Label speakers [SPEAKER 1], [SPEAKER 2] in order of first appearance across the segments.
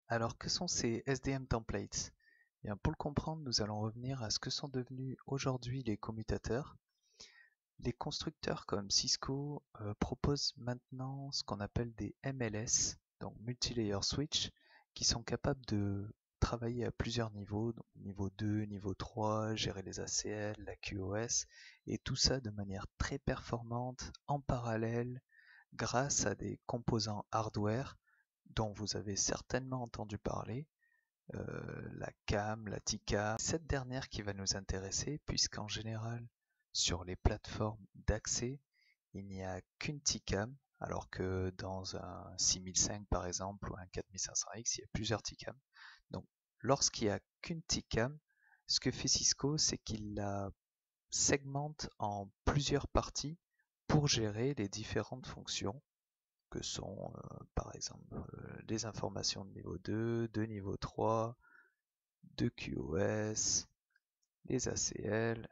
[SPEAKER 1] Alors, que sont ces SDM templates? Eh bien, pour le comprendre, nous allons revenir à ce que sont devenus aujourd'hui les commutateurs. Les constructeurs comme Cisco proposent maintenant ce qu'on appelle des MLS, donc Multi-Layer Switch, qui sont capables de travailler à plusieurs niveaux, donc niveau 2, niveau 3, gérer les ACL, la QoS, et tout ça de manière très performante, en parallèle, grâce à des composants hardware dont vous avez certainement entendu parler, la CAM, la TICAM. Cette dernière qui va nous intéresser, puisqu'en général, sur les plateformes d'accès, il n'y a qu'une TICAM, alors que dans un 6005 par exemple ou un 4500X, il y a plusieurs TICAM. Donc, lorsqu'il n'y a qu'une TICAM, ce que fait Cisco, c'est qu'il la segmente en plusieurs parties pour gérer les différentes fonctions que sont par exemple les informations de niveau 2, de niveau 3, de QoS, les ACL,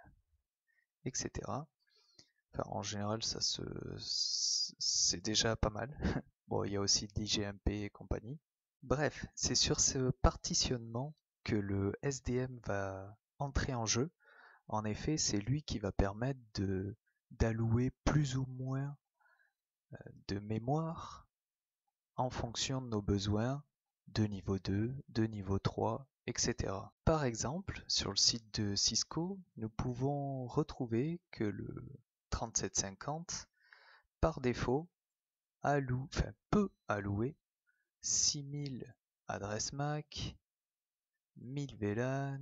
[SPEAKER 1] etc. Enfin, en général, c'est déjà pas mal. Bon, il y a aussi l'IGMP et compagnie. Bref, c'est sur ce partitionnement que le SDM va entrer en jeu. En effet, c'est lui qui va permettre d'allouer plus ou moins de mémoire en fonction de nos besoins de niveau 2, de niveau 3, etc. Par exemple, sur le site de Cisco, nous pouvons retrouver que le 3750, par défaut, peut allouer 6000 adresses MAC, 1000 VLAN,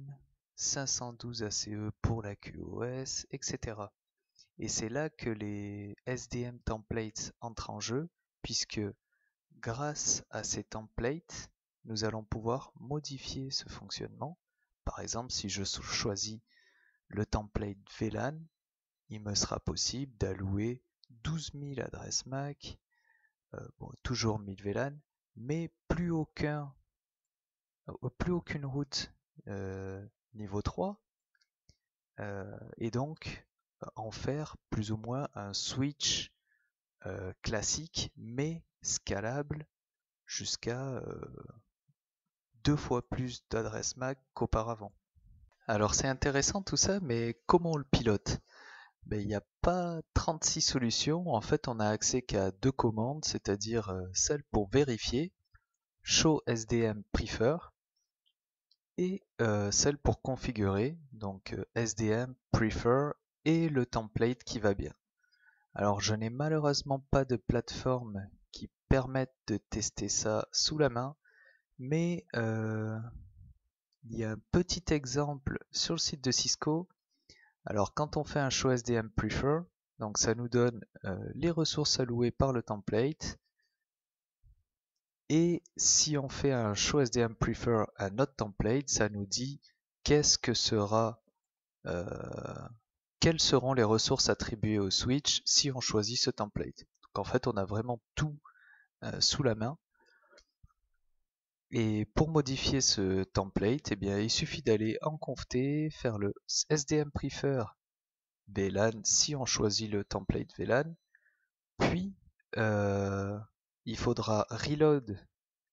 [SPEAKER 1] 512 ACE pour la QoS, etc. Et c'est là que les SDM templates entrent en jeu, puisque grâce à ces templates, nous allons pouvoir modifier ce fonctionnement. Par exemple, si je choisis le template VLAN, il me sera possible d'allouer 12 000 adresses MAC, toujours 1000 VLAN, mais plus aucune route niveau 3, et donc en faire plus ou moins un switch classique, mais scalable jusqu'à 2 fois plus d'adresses MAC qu'auparavant. Alors c'est intéressant tout ça, mais comment on le pilote? Il n'y a pas 36 solutions. En fait, on a accès qu'à 2 commandes, c'est-à-dire celle pour vérifier, show SDM prefer, et celle pour configurer, donc SDM prefer et le template qui va bien. Alors je n'ai malheureusement pas de plateforme qui permette de tester ça sous la main, mais il y a un petit exemple sur le site de Cisco. Alors quand on fait un show SDM prefer, donc ça nous donne les ressources allouées par le template, et si on fait un show SDM prefer à notre template, ça nous dit qu'est-ce que sera quelles seront les ressources attribuées au switch si on choisit ce template. Donc en fait on a vraiment tout sous la main. Et pour modifier ce template, eh bien, il suffit d'aller en conft, faire le SDM prefer VLAN si on choisit le template VLAN, puis il faudra reload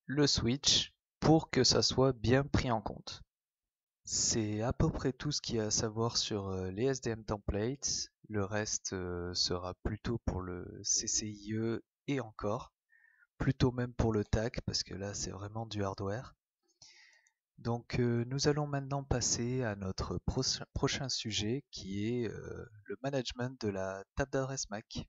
[SPEAKER 1] le switch pour que ça soit bien pris en compte. C'est à peu près tout ce qu'il y a à savoir sur les SDM templates. Le reste sera plutôt pour le CCIE et encore, plutôt même pour le TAC parce que là c'est vraiment du hardware. Donc nous allons maintenant passer à notre prochain sujet qui est le management de la table d'adresse MAC.